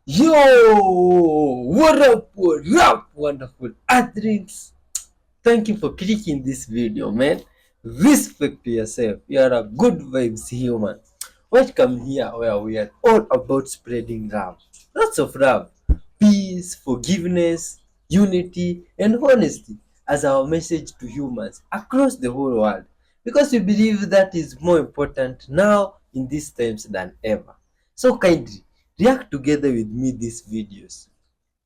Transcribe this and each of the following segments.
Yo, what up, wonderful Earthlings? Thank you for clicking this video, man. Respect to yourself. You are a good vibes human. Welcome here where we are all about spreading love. Lots of love, peace, forgiveness, unity, and honesty as our message to humans across the whole world. Because we believe that is more important now in these times than ever. So kindly react together with me these videos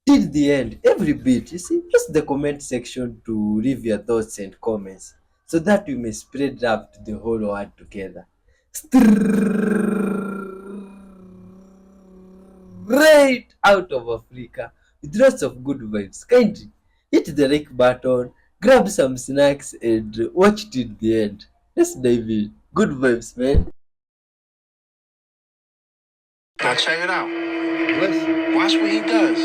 till the end, every bit. You see, use the comment section to leave your thoughts and comments so that we may spread love to the whole world together. Straight out of Africa with lots of good vibes. Kindly hit the like button, grab some snacks, and watch till the end. Let's dive in. Good vibes, man. Now check it out. Listen, Watch what he does.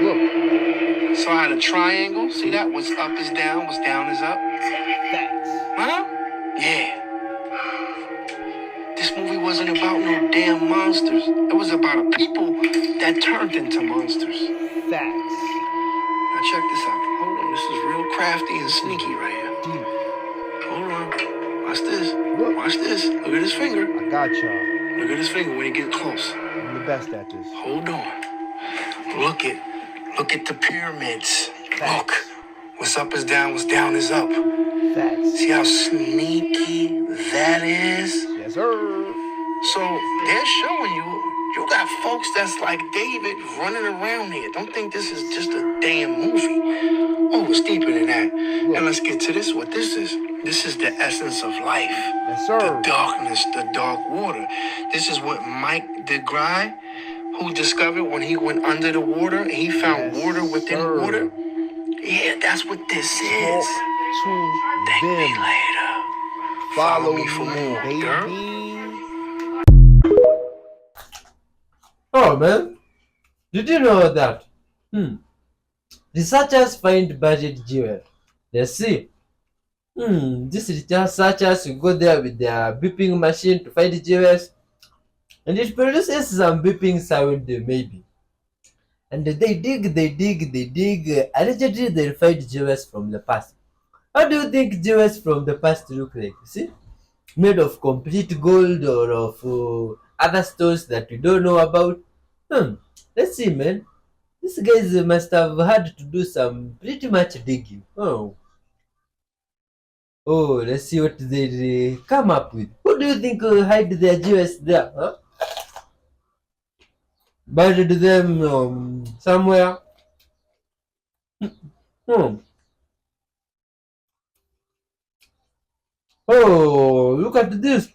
look, So I had a triangle. See that? What's up is down, what's down is up. facts, Huh? Yeah. This movie wasn't about no damn monsters. It was about a people that turned into monsters. facts, Now check this out. Hold on. This is real crafty and sneaky right here. deep. Hold on. Watch this. Look. Watch this. Look at his finger. I got y'all. Look at his finger when he get close. I'm the best at this. Hold on. Look at the pyramids. Look. What's up is down, what's down is up. Facts. See how sneaky that is? Yes, sir. So they're showing you got folks that's like David running around here. Don't think this is just a damn movie. Oh, it's deeper than that. And let's get to this, what this is. This is the essence of life. Yes, The sir. darkness, the dark water. This is what Mike DeGry, who discovered when he went under the water, he found Yes, water within sir. water. Yeah, that's what this is. Talk Thank to me them. later. Follow me for more, baby. girl. Oh man, did you know that? Researchers find buried jewel. Let's see. These researchers will go there with their beeping machine to find jewels, and it produces some beeping sound maybe. And they dig. Allegedly they find jewels from the past. How do you think jewels from the past look like? See? Made of complete gold or of other stones that we don't know about? Let's see, man. These guys must have had to do some pretty much digging. Let's see what they come up with. Who do you think hide their jewels there? Huh? Buried them somewhere? Oh, look at this.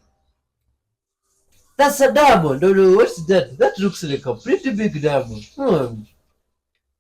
That's a diamond. Oh, what's that? That looks like a pretty big diamond.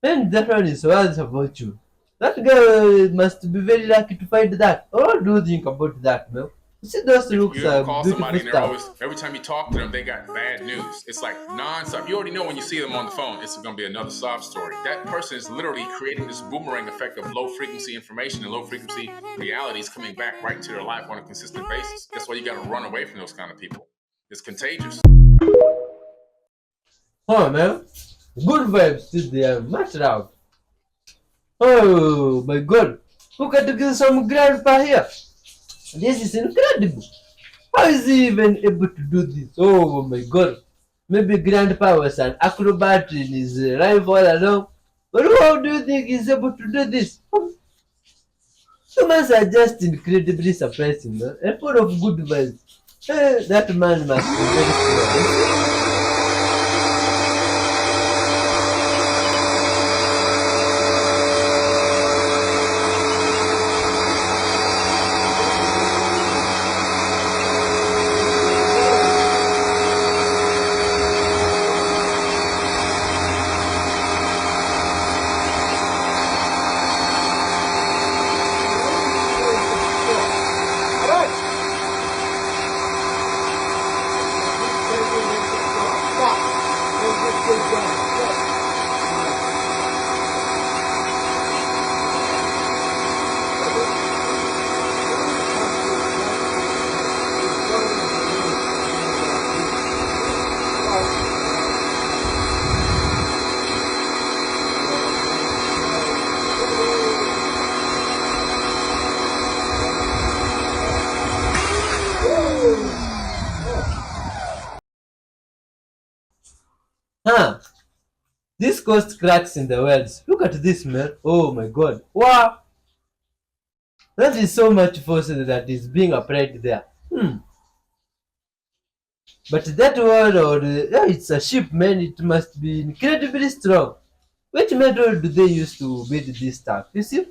And that one is worth a fortune. That guy must be very lucky to find that. What do you think about that, man? You see, those looks You ever call somebody beautiful and they're stuff. always, every time you talk to them, they got bad news. It's like non-stop. You already know when you see them on the phone, it's going to be another sob story. That person is literally creating this boomerang effect of low-frequency information and low-frequency realities coming back right into their life on a consistent basis. That's why you got to run away from those kind of people. It's contagious. Oh, man. Good vibes to the much love. Oh, my God. Look at some grandpa here. This is incredible. How is he even able to do this? Oh my God. Maybe grandpa was an acrobat in his life all along. But how do you think he's able to do this? Humans are just incredibly surprising, man? And full of good vibes. That man must be very strong. Huh? This caused cracks in the wells. Look at this, man. Oh my god. Wow. That is so much force that is being applied there. But that wall, or yeah, it's a ship, man. It must be incredibly strong. Which metal do they use to build this stuff? You see,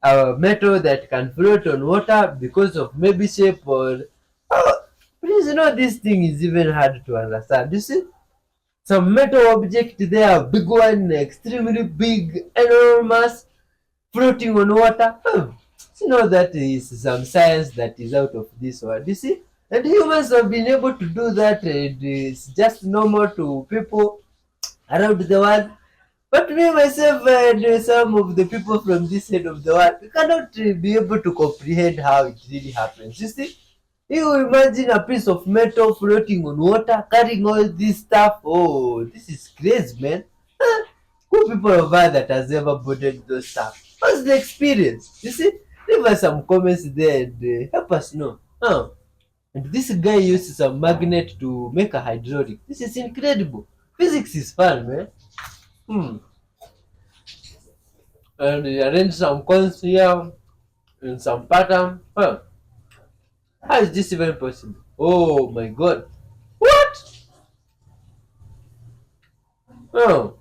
a metal that can float on water because of maybe shape or. Oh, please, this thing is even hard to understand. You see, some metal object there, big one, extremely big, enormous, floating on water. That is some science that is out of this world. You see, and humans have been able to do that, and it's just normal to people around the world. But me myself and some of the people from this side of the world, we cannot be able to comprehend how it really happens. You see, you imagine a piece of metal floating on water, carrying all this stuff. Oh, this is crazy, man. Who people of earth that has ever boarded those stuff? What's the experience? You see, leave us some comments there and help us know. And this guy used some magnet to make a hydraulic. This is incredible. Physics is fun, man. And he arranged some coins here in some pattern. How is this even possible? Oh my god. What? Oh.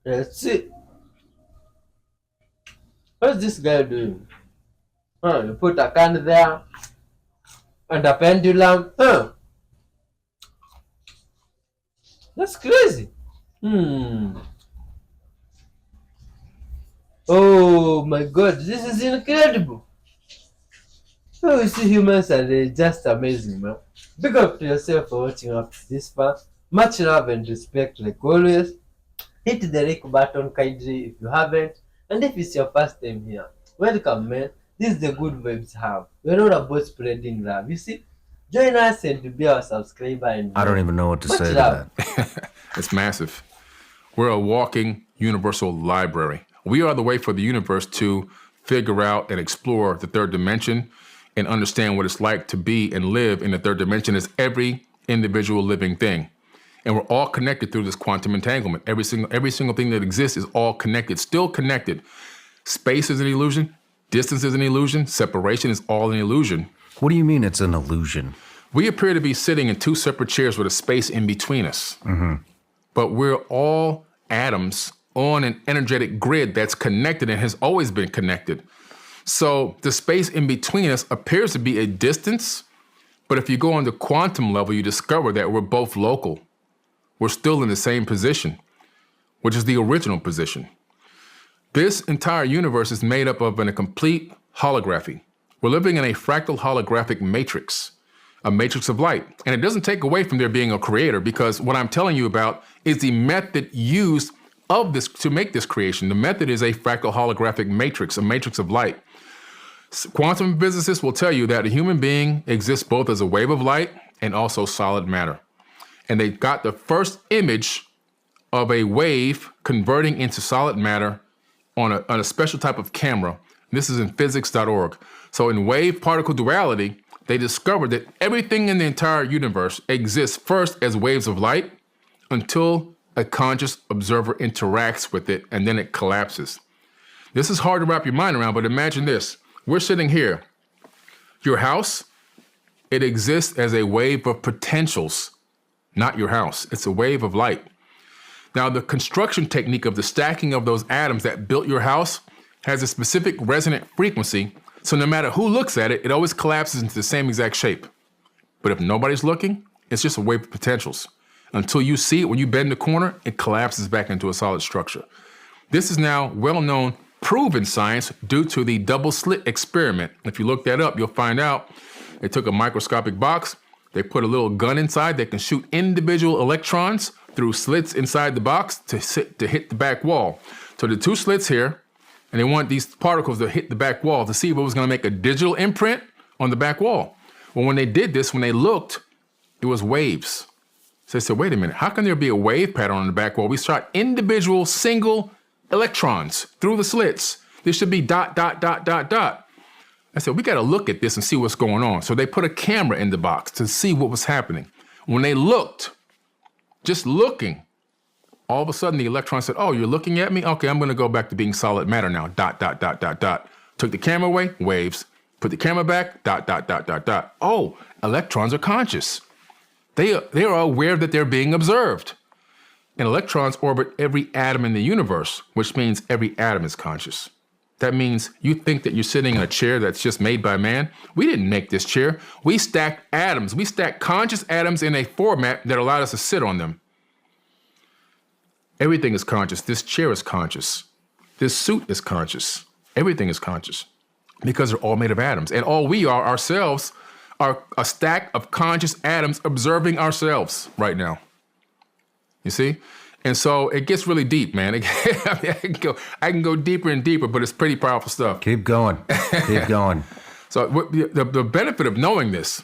Let's see. What's this guy doing? You put a can there and a pendulum. That's crazy. Oh my god, this is incredible. Oh, you see, humans are just amazing, man. Big up to yourself for watching up to this far. Much love and respect like always. Hit the like button kindly if you haven't. And if it's your first time here, welcome, man. This is the Good Vibes Hub. We're not about spreading love. You see, join us and be our subscriber. And I don't even know what to much say to love. that. It's massive. We're a walking universal library. We are the way for the universe to figure out and explore the third dimension and understand what it's like to be and live in the third dimension as every individual living thing. And we're all connected through this quantum entanglement. Every single thing that exists is all connected, still connected. Space is an illusion. Distance is an illusion. Separation is all an illusion. What do you mean it's an illusion? We appear to be sitting in two separate chairs with a space in between us. But we're all atoms on an energetic grid that's connected and has always been connected. So the space in between us appears to be a distance, but if you go on the quantum level, you discover that we're both local. We're still in the same position, which is the original position. This entire universe is made up of a complete holography. We're living in a fractal holographic matrix, a matrix of light. And it doesn't take away from there being a creator, because what I'm telling you about is the method used of this to make this creation. The method is a fractal holographic matrix, a matrix of light. Quantum physicists will tell you that a human being exists both as a wave of light and also solid matter. And they got the first image of a wave converting into solid matter on a special type of camera. This is in physics.org. So in wave particle duality, they discovered that everything in the entire universe exists first as waves of light until a conscious observer interacts with it, and then it collapses. This is hard to wrap your mind around, but imagine this. We're sitting here. Your house, it exists as a wave of potentials, not your house. It's a wave of light. Now, the construction technique of the stacking of those atoms that built your house has a specific resonant frequency, so no matter who looks at it, it always collapses into the same exact shape. But if nobody's looking, it's just a wave of potentials. Until you see it, when you bend the corner, it collapses back into a solid structure. This is now well-known, proven science due to the double slit experiment. If you look that up, you'll find out they took a microscopic box, they put a little gun inside that can shoot individual electrons through slits inside the box to hit the back wall. So the two slits here, and they want these particles to hit the back wall to see if it was going to make a digital imprint on the back wall. Well, when they did this, when they looked, it was waves. So they said, wait a minute, how can there be a wave pattern on the back wall? We shot individual single electrons through the slits. There should be dot, dot, dot, dot, dot. I said, we got to look at this and see what's going on. So they put a camera in the box to see what was happening. When they looked, just looking, all of a sudden the electron said, oh, you're looking at me? Okay, I'm going to go back to being solid matter now. Dot, dot, dot, dot, dot. Took the camera away, waves. Put the camera back, dot, dot, dot, dot, dot. Oh, electrons are conscious. They are aware that they're being observed. And electrons orbit every atom in the universe, which means every atom is conscious. That means you think that you're sitting in a chair that's just made by man. We didn't make this chair. We stacked atoms. We stacked conscious atoms in a format that allowed us to sit on them. Everything is conscious. This chair is conscious. This suit is conscious. Everything is conscious because they're all made of atoms. And all we are ourselves are a stack of conscious atoms observing ourselves right now. You see? And so it gets really deep, man. I can go deeper and deeper, but it's pretty powerful stuff. Keep going. Keep going. So the benefit of knowing this,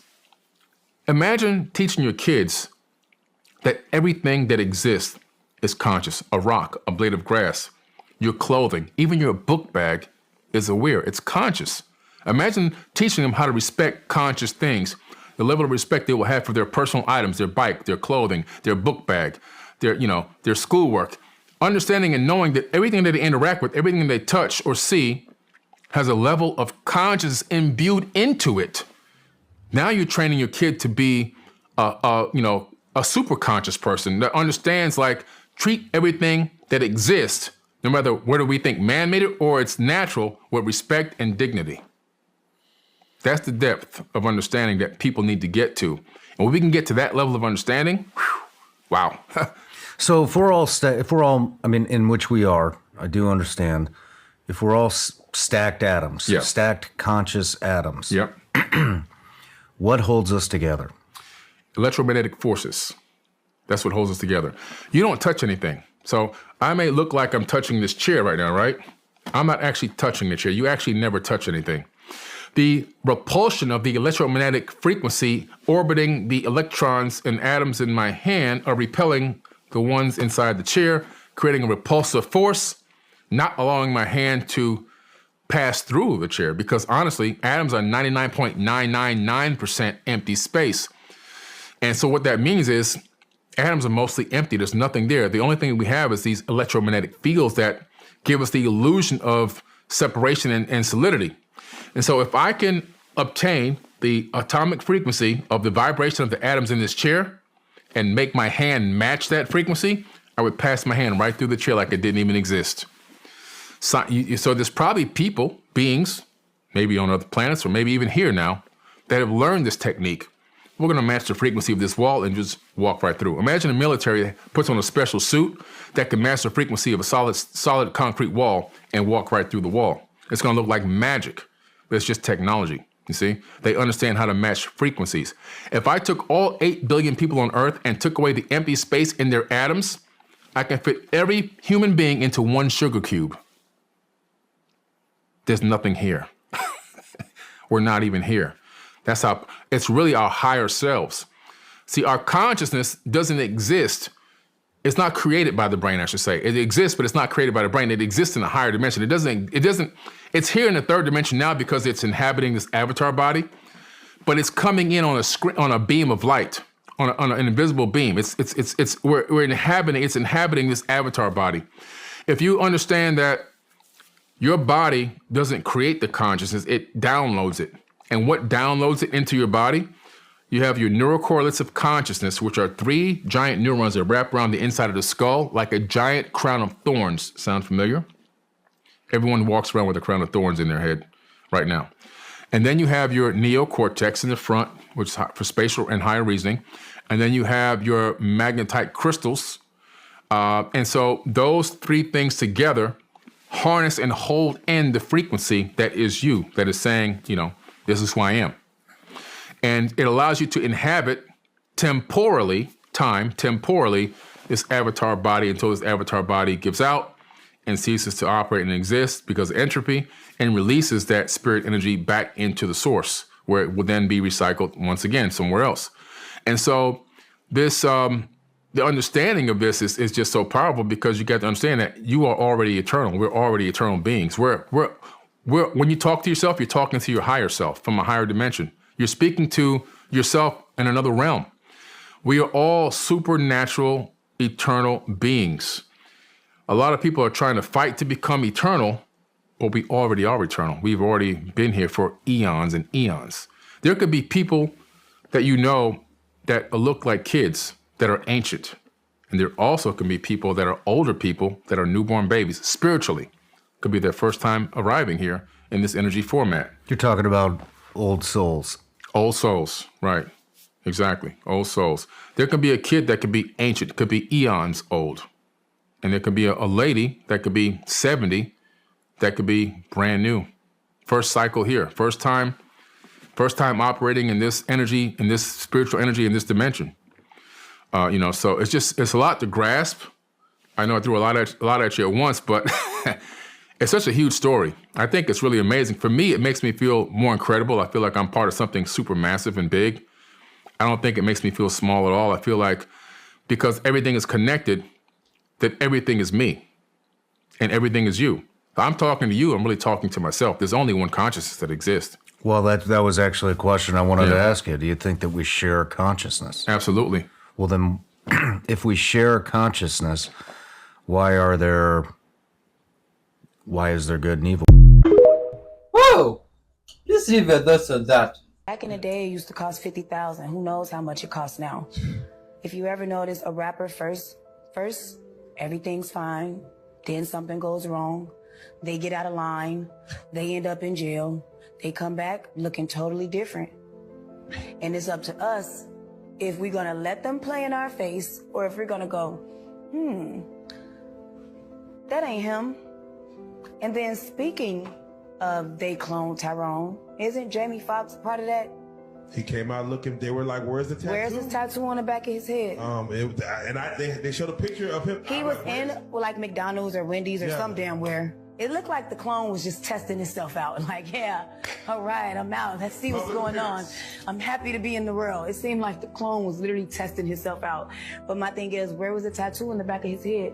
imagine teaching your kids that everything that exists is conscious. A rock, a blade of grass, your clothing, even your book bag is aware. It's conscious. Imagine teaching them how to respect conscious things, the level of respect they will have for their personal items, their bike, their clothing, their book bag, their schoolwork, understanding and knowing that everything that they interact with, everything they touch or see has a level of consciousness imbued into it. Now you're training your kid to be a super conscious person that understands, like, treat everything that exists, no matter whether we think man made it or it's natural, with respect and dignity. That's the depth of understanding that people need to get to. And when we can get to that level of understanding, wow. So if we're all, I mean, in which we are, I do understand, if we're all stacked atoms, Yeah. stacked conscious atoms, Yep. what holds us together? Electromagnetic forces. That's what holds us together. You don't touch anything. So I may look like I'm touching this chair right now, right? I'm not actually touching the chair. You actually never touch anything. The repulsion of the electromagnetic frequency orbiting the electrons and atoms in my hand are repelling the ones inside the chair, creating a repulsive force, not allowing my hand to pass through the chair, because honestly, atoms are 99.999% empty space. And so what that means is atoms are mostly empty. There's nothing there. The only thing we have is these electromagnetic fields that give us the illusion of separation and solidity. And so if I can obtain the atomic frequency of the vibration of the atoms in this chair and make my hand match that frequency, I would pass my hand right through the chair like it didn't even exist. So there's probably people, beings, maybe on other planets or maybe even here now, that have learned this technique. We're going to match the frequency of this wall and just walk right through. Imagine a military that puts on a special suit that can match the frequency of a solid concrete wall and walk right through the wall. It's going to look like magic, but it's just technology. You see, they understand how to match frequencies. If I took all 8 billion people on Earth and took away the empty space in their atoms, I can fit every human being into one sugar cube. There's nothing here. We're not even here. That's how it's really our higher selves. See, our consciousness doesn't exist. It's not created by the brain, I should say. It exists, but it's not created by the brain. It exists in a higher dimension. It's here in the third dimension now because it's inhabiting this avatar body, but it's coming in on a beam of light, on an invisible beam. We're inhabiting this avatar body. If you understand that your body doesn't create the consciousness, it downloads it. And what downloads it into your body? You have your neurocorrelates of consciousness, which are 3 giant neurons that wrap around the inside of the skull like a giant crown of thorns. Sound familiar? Everyone walks around with a crown of thorns in their head right now. And then you have your neocortex in the front, which is for spatial and higher reasoning. And then you have your magnetite crystals. And so those 3 things together harness and hold in the frequency that is you, that is saying, this is who I am. And it allows you to inhabit temporally, this avatar body until this avatar body gives out and ceases to operate and exist because of entropy, and releases that spirit energy back into the source, where it will then be recycled once again somewhere else. And so this, the understanding of this is just so powerful, because you got to understand that you are already eternal. We're already eternal beings. When you talk to yourself, you're talking to your higher self from a higher dimension. You're speaking to yourself in another realm. We are all supernatural, eternal beings. A lot of people are trying to fight to become eternal, but we already are eternal. We've already been here for eons and eons. There could be people that you know that look like kids that are ancient. And there also can be people that are older people that are newborn babies spiritually. Could be their first time arriving here in this energy format. You're talking about old souls. Old souls, right. Exactly, old souls. There could be a kid that could be ancient, could be eons old. And there could be a lady that could be 70, that could be brand new. First cycle here, first time operating in this energy, in this spiritual energy, in this dimension. So it's a lot to grasp. I know I threw a lot at you at once, but it's such a huge story. I think it's really amazing. For me, it makes me feel more incredible. I feel like I'm part of something super massive and big. I don't think it makes me feel small at all. I feel like because everything is connected, that everything is me and everything is you. If I'm talking to you, I'm really talking to myself. There's only one consciousness that exists. Well, that was actually a question I wanted to ask you. Do you think that we share consciousness? Absolutely. Well, then, if we share consciousness, why is there good and evil? Whoa! Please leave your thoughts on that. Back in the day, it used to cost $50,000. Who knows how much it costs now? If you ever notice a rapper first, everything's fine. Then something goes wrong. They get out of line. They end up in jail. They come back looking totally different. And it's up to us if we're going to let them play in our face or if we're going to go, that ain't him. And then speaking of they clone Tyrone, isn't Jamie Foxx part of that? He came out looking. They were like, "Where's the tattoo? Where's his tattoo on the back of his head?" They showed a picture of him. He was in like McDonald's or Wendy's or some damn where. It looked like the clone was just testing himself out. Like, yeah, all right, I'm out. Let's see what's going on. I'm happy to be in the world. It seemed like the clone was literally testing himself out. But my thing is, where was the tattoo in the back of his head?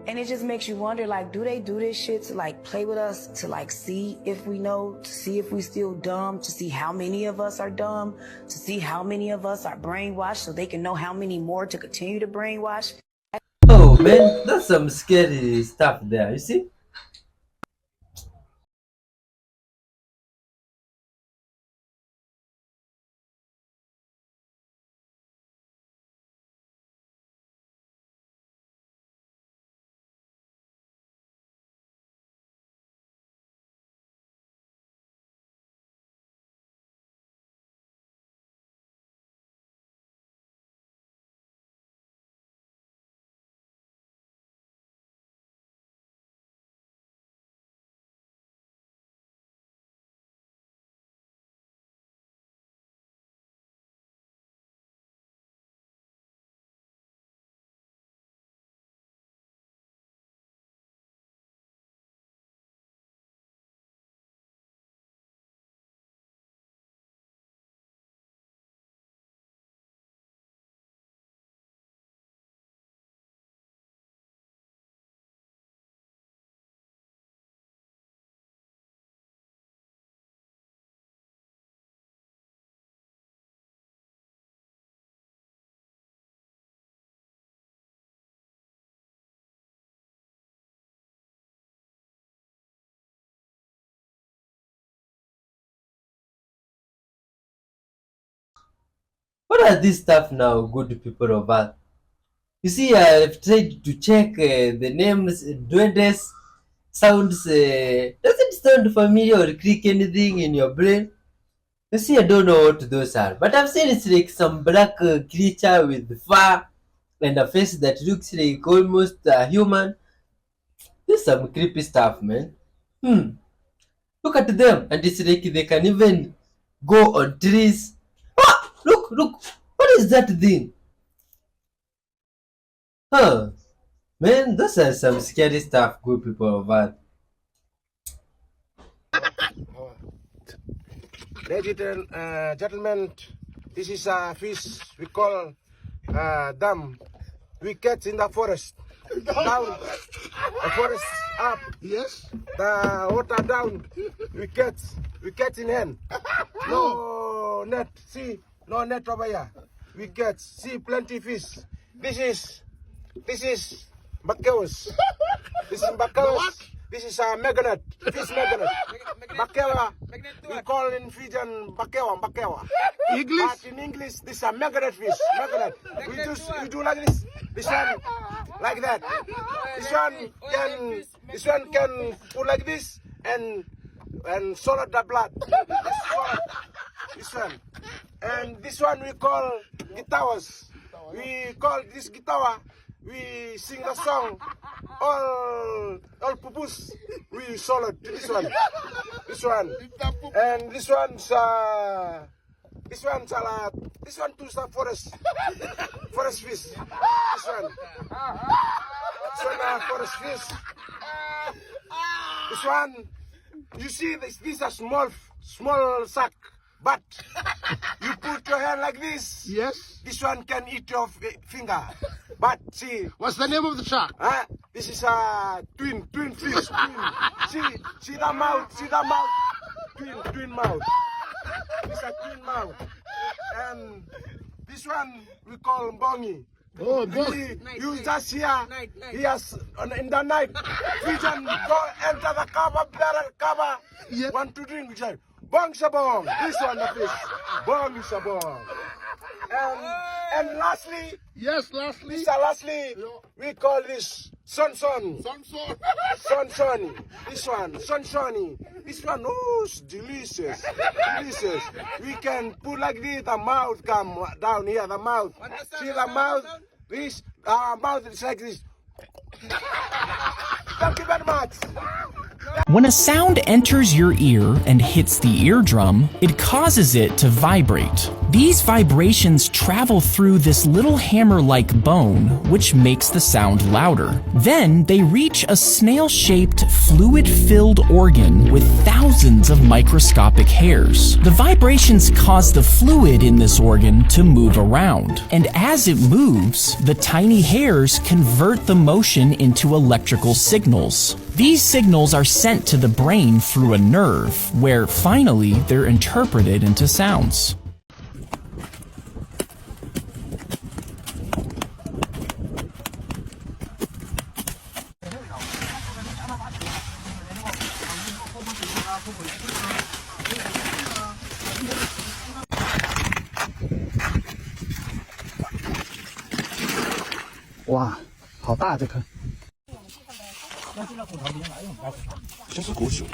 And it just makes you wonder, like, do they do this shit to, like, play with us, to, like, see if we know, to see if we still dumb, to see how many of us are dumb, to see how many of us are brainwashed so they can know how many more to continue to brainwash? Oh, man, that's some scary stuff there, you see? What are these stuff now, good people of Earth? You see, I've tried to check the names, duendes, sounds, does it sound familiar or click anything in your brain? You see, I don't know what those are, but I've seen it's like some black creature with fur and a face that looks like almost a human. This is some creepy stuff, man. Look at them, and it's like they can even go on trees. Ah, look, what is that thing? Huh, man, those are some scary stuff, good people of Earth. Ladies and gentlemen, this is a fish we call dam. We catch in the forest. down, the forest up. Yes. The water down. We catch in hand. No net. See, no net over here. We catch. See, plenty fish. This is bakewas. This is bakewas. This is a magnet. Fish magnet. Bakewa. We call in Fijian bakewa. English? But in English, this is a magnet fish. Magnet. We do like this. This one like that. This one can put like this and swallow the blood. This one. And this one we call guitars. We call this guitar. We sing the song. All pupus. We solo this one. And this one's too forest fish. This one forest fish. This one, you see this is a small sack, but you put your hand like this. Yes. This one can eat your finger. But see, What's the name of the shark? this is a twin fish. See the mouth. Twin mouth. This is a twin mouth. And this one we call bongi. Oh, boy. You just hear in the night. Pigeon go enter the cover. Yes. Want to drink? Bong sabong. This one the fish. Bong sabong. And lastly, Yes, lastly. we call this son. This one, sunshiny. This one, oh, it's delicious. We can put like this, the mouth come down here, the mouth. See the mouth? This mouth is like this. Thank you very much. When a sound enters your ear and hits the eardrum, it causes it to vibrate. These vibrations travel through this little hammer-like bone, which makes the sound louder. Then they reach a snail-shaped, fluid-filled organ with thousands of microscopic hairs. The vibrations cause the fluid in this organ to move around, and as it moves, the tiny hairs convert the motion into electrical signals. These signals are sent to the brain through a nerve, where finally they're interpreted into sounds. Wow, 好大这颗。这是狗熊。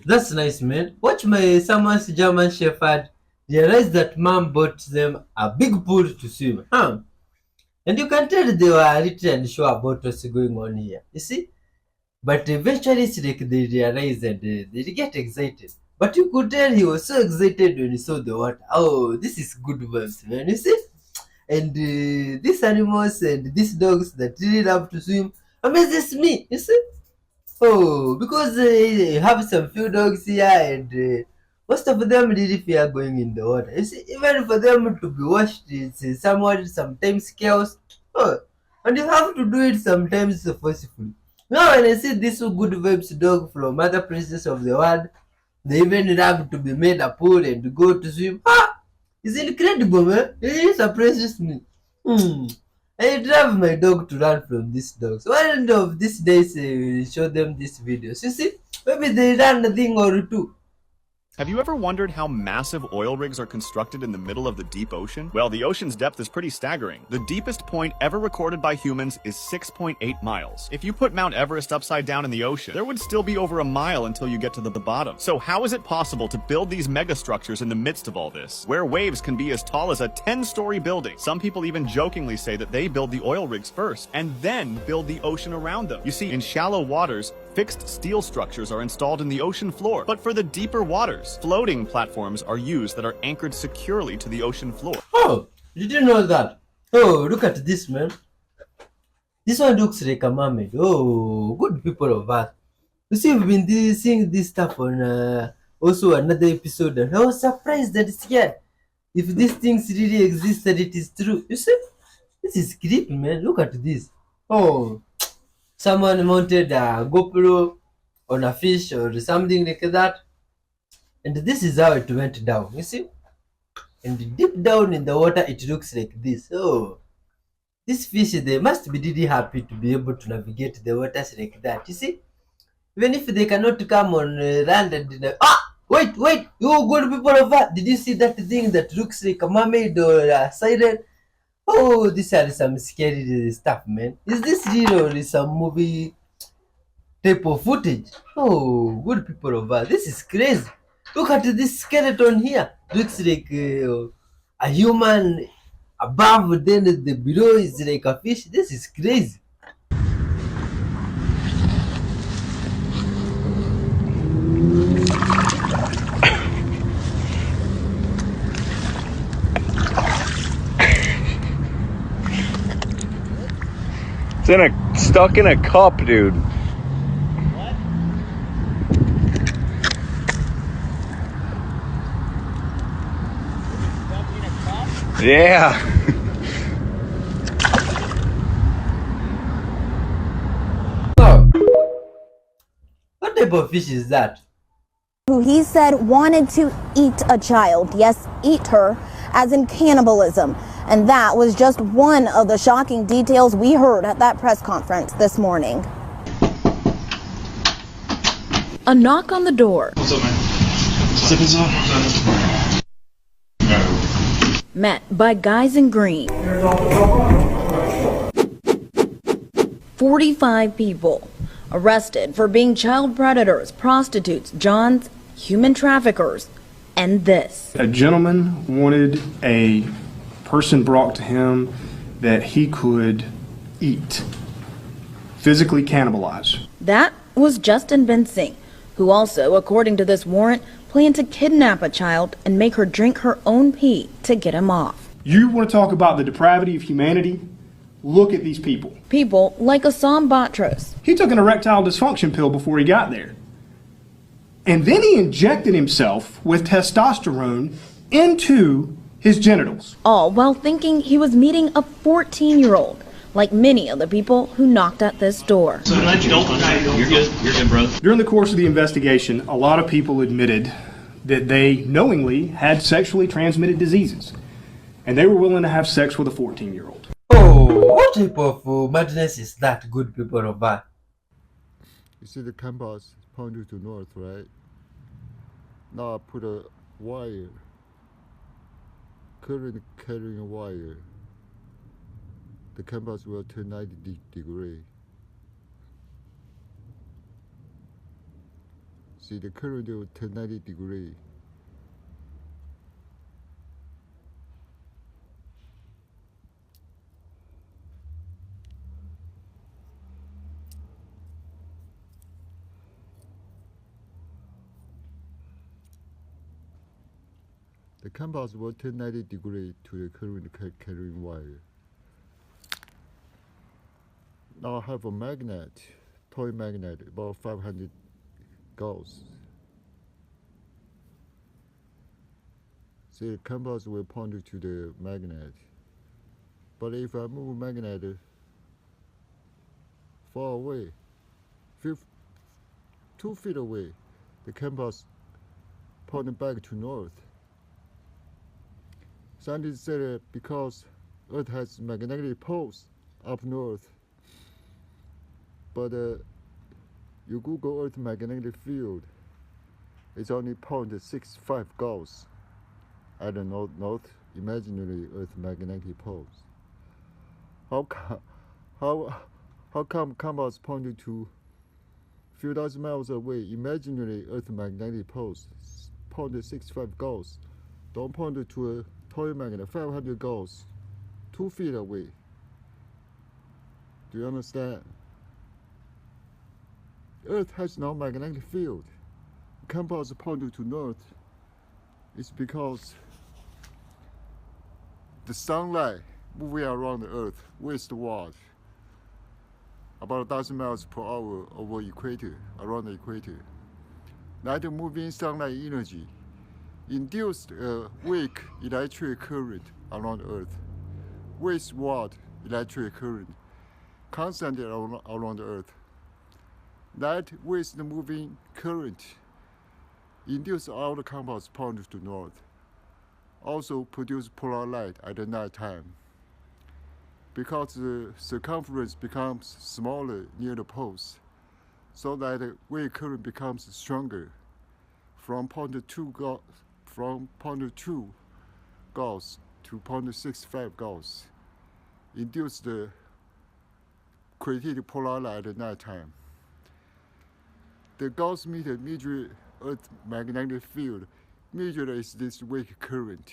That's nice, man. Watch my someone's German Shepherd realize that mom bought them a big pool to swim. And you can tell they were a little unsure about what's going on here. You see? But eventually it's like they realize and they get excited. But you could tell he was so excited when he saw the water. Oh, this is good vibes, man. You see? And these animals and these dogs that really love to swim amazes me. You see? Oh, because I have some few dogs here and most of them really fear going in the water. You see, even for them to be washed, it's somewhat sometimes chaos. Oh, and you have to do it sometimes forcefully. Now, when I see this good vibes dog from other places of the world, they even love to be made a pool and go to swim. It's incredible, man. It really surprises me. I drive my dog to run from these dogs. One of these days, I will show them these videos. You see, maybe they run a thing or two. Have you ever wondered how massive oil rigs are constructed in the middle of the deep ocean? Well, the ocean's depth is pretty staggering. The deepest point ever recorded by humans is 6.8 miles. If you put Mount Everest upside down in the ocean, there would still be over a mile until you get to the bottom. So how is it possible to build these megastructures in the midst of all this, where waves can be as tall as a 10-story building? Some people even jokingly say that they build the oil rigs first and then build the ocean around them. You see, in shallow waters, fixed steel structures are installed in the ocean floor, but for the deeper waters, floating platforms are used that are anchored securely to the ocean floor. Oh, did you know that? Oh, look at this, man. This one looks like a mermaid. Oh, good people of Earth. You see, we've been seeing this stuff on also another episode, and I was surprised and scared if these things really exist and it is true. You see, this is creepy, man. Look at this. Oh, someone mounted a GoPro on a fish or something like that, and this is how it went down. You see, and deep down in the water, it looks like this. Oh, this fish, they must be really happy to be able to navigate the waters like that. You see, even if they cannot come on land and wait, you good people of Earth, did you see that thing that looks like a mermaid or a siren? Oh, these are some scary stuff, man. Is this real or is some movie type of footage? Oh, good people of Earth, this is crazy. Look at this skeleton here. Looks like a human above, then the below is like a fish. This is crazy. It's stuck in a cup, dude. What? Stuck in a cup? Yeah. Oh, what type of fish is that? Who he said wanted to eat a child. Yes, eat her, as in cannibalism. And that was just one of the shocking details we heard at that press conference this morning. A knock on the door. What's up, man? Met by guys in green. 45 people arrested for being child predators, prostitutes, johns, human traffickers, and this. A gentleman wanted a person brought to him that he could eat, physically cannibalize. That was Justin Bensing, who also, according to this warrant, planned to kidnap a child and make her drink her own pee to get him off. You want to talk about the depravity of humanity? Look at these people. People like Assam Batros. He took an erectile dysfunction pill before he got there. And then he injected himself with testosterone into his genitals. All while thinking he was meeting a 14-year-old, like many of the people who knocked at this door. So I'm glad you don't. You're good. You're good, bro. During the course of the investigation, a lot of people admitted that they knowingly had sexually transmitted diseases, and they were willing to have sex with a 14-year-old. Oh, what type of madness is that, good people of Earth? You see the compass pointing to north, right? Now I put a wire, current carrying a wire. The compass will turn 90 degrees. See, the current will turn 90 degrees. The compass will turn 90 degrees to the current carrying wire. Now I have a magnet, toy magnet, about 500 gauss. See, the compass will point to the magnet. But if I move magnet far away, 2 feet away, the compass pointing back to north. Scientists said because Earth has magnetic poles up north, but you Google Earth magnetic field, It's only 0.65 Gauss at the north imaginary Earth magnetic poles. How come compass pointed to few dozen miles away imaginary Earth magnetic poles 0.65 Gauss don't point to a toy magnet 500 Gauss 2 feet away? Do you understand? Earth has no magnetic field. Compass pointed to north is because the sunlight moving around the Earth westward about 1,000 miles per hour over equator, around the equator. That moving sunlight energy induced a weak electric current around Earth. Westward electric current constantly around the Earth. That west moving current induced all the compass pointed to north. Also produce polar light at the night time. Because the circumference becomes smaller near the poles, so that the wave current becomes stronger from 0.2 Gauss to 0.65 Gauss, induce the created polar light at night time. The Gauss meter measure Earth magnetic field measures this wave current.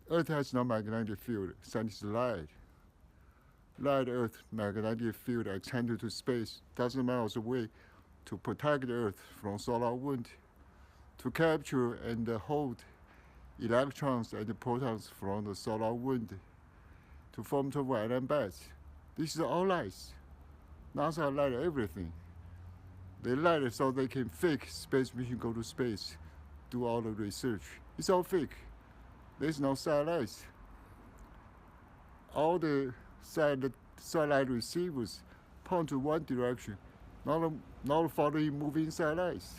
Earth has no magnetic field, sends light. Light Earth magnetic field extended to space 1,000 miles away to protect the Earth from solar wind, to capture and hold electrons and protons from the solar wind, to form the violent beds. This is all lies. NASA lied everything. They lied so they can fake space mission go to space, do all the research. It's all fake. There's no satellites. All the satellite receivers point to one direction, not following moving satellites.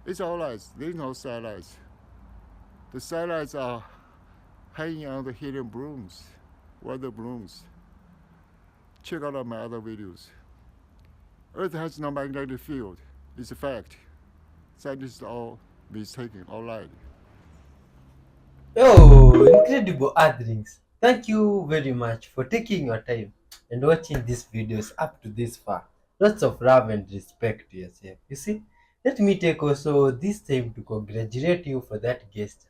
It's all lies. There's no satellites. The satellites are hanging on the helium balloons, weather balloons. Check out my other videos. Earth has no magnetic field. It's a fact. Scientists are all mistaken, all lied. Oh, incredible Earthlings. Thank you very much for taking your time and watching these videos up to this far. Lots of love and respect to yourself. You see, let me take also this time to congratulate you for that guest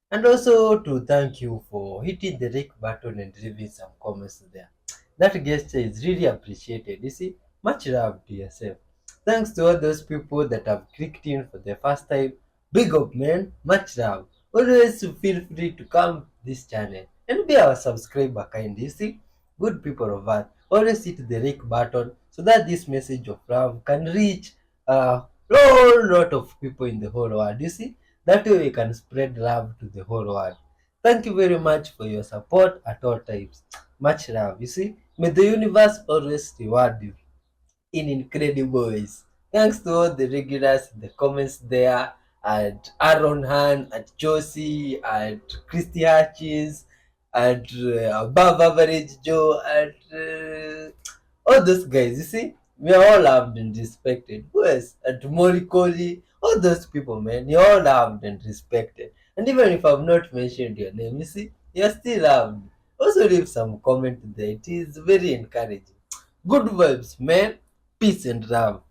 and also to thank you for hitting the like button and leaving some comments there. That gesture is really appreciated. You see, much love to yourself. Thanks to all those people that have clicked in for the first time. Big up, man. Much love. Always feel free to come this channel and be our subscriber kind. You see, good people of Earth, always hit the like button so that this message of love can reach a whole lot of people in the whole world. You see, that way we can spread love to the whole world. Thank you very much for your support at all times. Much love. You see, may the universe always reward you in incredible ways. Thanks to all the regulars in the comments there, and Aaron Han, and Josie, and Christy Hatches, and Above Average Joe, and all those guys. You see, we are all loved and respected. Who else? And Molly Coley, all those people, man, you're all loved and respected. And even if I've not mentioned your name, you see, you're still loved. Also leave some comment there. It is very encouraging. Good vibes, man. Peace and love.